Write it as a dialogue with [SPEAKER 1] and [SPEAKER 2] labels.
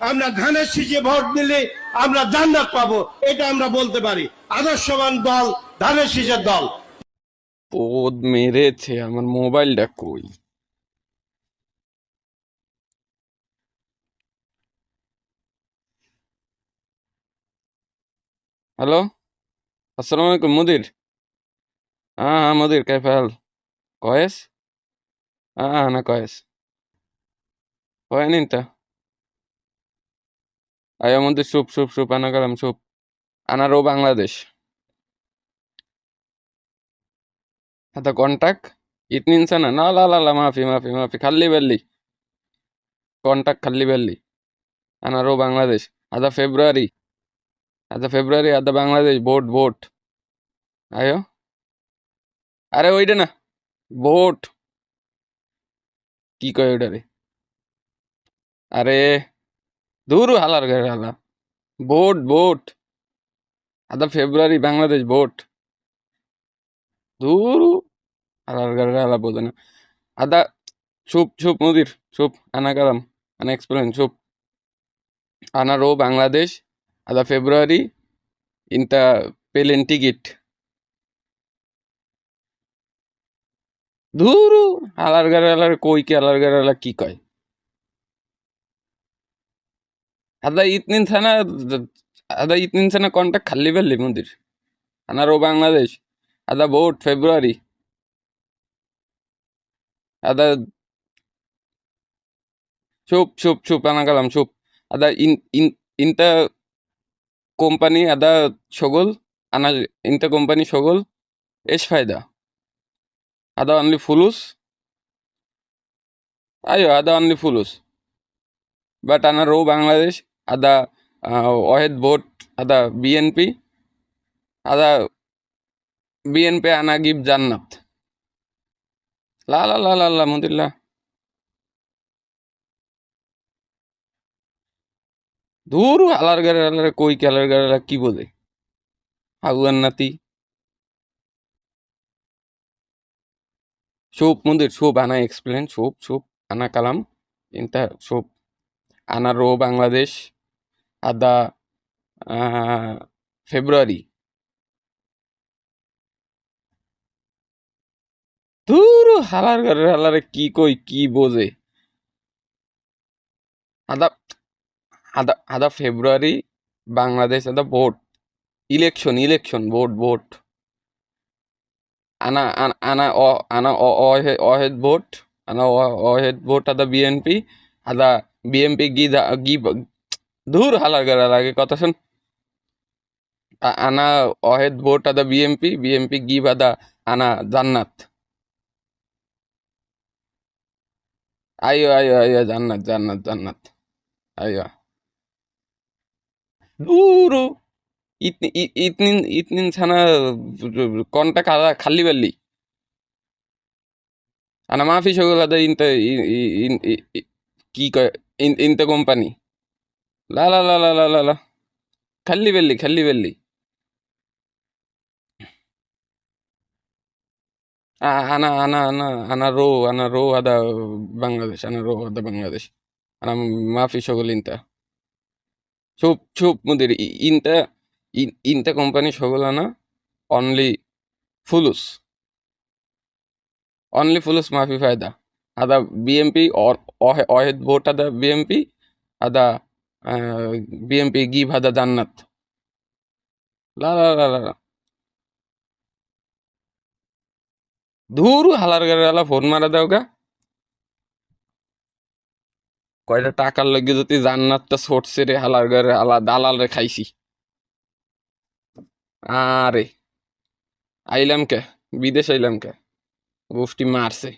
[SPEAKER 1] আমরা ধানের শীষে ভোট দিলে আমরা জান্নাত পাবো, এটা আমরা বলতে পারি। আদর্শবান দল ধানের শীষের দল।
[SPEAKER 2] পোদ মেরেছে, আমার মোবাইলটা কই? হ্যালো, আসসালামু আলাইকুম মুদির। हाँ हाँ मुदीर, कैफ हाल? كويس. انا كويس. وين انت؟ ايوه مدير، شوف انا كلام، شوف انا رو بنغلاديش. هذا كونتاك 2 سنة. لا ما في خلي بالي. كونتاك خلي بالي. انا رو بنغلاديش. هذا فبراير هذا بنغلاديش ভোট। ايوه আরে ওইটা না, ভোট কি কয় ওইটারে? আরে দূর হালার ঘরে হালা, ভোট ফেব্রুয়ারি বাংলাদেশ ভোট। দূর হালার ঘরে হালা বোঝে না। আদা শুপ মুদির, শুপ আনা কালাম, আনা এক্সপ্লেন, শুপ আনা রো বাংলাদেশ। আদা ফেব্রুয়ারি ইনটা পেলেন টিকিট। দূর হালার ঘরে হালার কই কি হালার ঘরে হালা কি কয়? আদা ইতনিন সানা আদা ইতনিন সানা কন্টাক্ট খালি বেললি মুদির। আনা রো বাংলাদেশ আদা ভোট ফেব্রুয়ারি। আদা শুপ আনা কালাম, শুপ আদা ইনটা কোম্পানি আদা শগল আনা, ইনটা কোম্পানি শগল এস ফায়দা আদা অনলি ফুলুস। আয়ো আদা অনলি ফুলুস বাট আনা রো বাংলাদেশ আদা ওয়াহেদ ভোট আদা বিএনপি। আদা বিএনপি আনা গিব জান্নাত। লা মুদিল্লা দূর আলার গারে আলারে কই কি আলার গারে কি বোঝে হাগুয়ার নাতি। শুপ মুদির, শুপ আনা এক্সপ্লেন, শুপ আনা কালাম ইনতা, শুপ আনা রো বাংলাদেশ আদা ফেব্রুয়ারি। দূর হালার ঘরে হালারে কি কই কি বোঝে। আদা আদা ফেব্রুয়ারি বাংলাদেশ আদা ভোট, ইলেকশন ভোট। আনা আনা অহেদ ভোট, আনা অহেদ ভোট আদা বিএনপি। আদা বিএনপি গি দূর হালার ঘরে লাগে কথা শুন। আনা অহেদ ভোট আদা বিএমপি গি আদা আনা জান্নাত। আইয়ো জান্নাত আইয়ো দূর ইতনিন ছানা কনটা খালি বেললি আনা মাফি শগল আদা ইনতে কি কয় ইনতে কোম্পানি। লা খালি বেললি আনা রো আদা বাংলাদেশ, আনা রো আদা বাংলাদেশ আনা মাফি শগল ইনতা। শুপ মুদির ইনটা কোম্পানি শগল আনা অনলি ফুলুস মাফি ফায়দা আদা বিএমপি অহেদ ভোট আদা বিএমপি আদা বিএমপি গিভ আদা জান্নাত। লা ধুর হালার গাড়ি হালা ফোন মারা দাও গা। কয়টা টাকার লগে যদি জান্নাতটা ছড়ছে রে হালার গাড়ি হালা দালাল রে খাইছি। আরে আইলাম কে, বিদেশ আইলাম কে, গোষ্ঠী মারছে।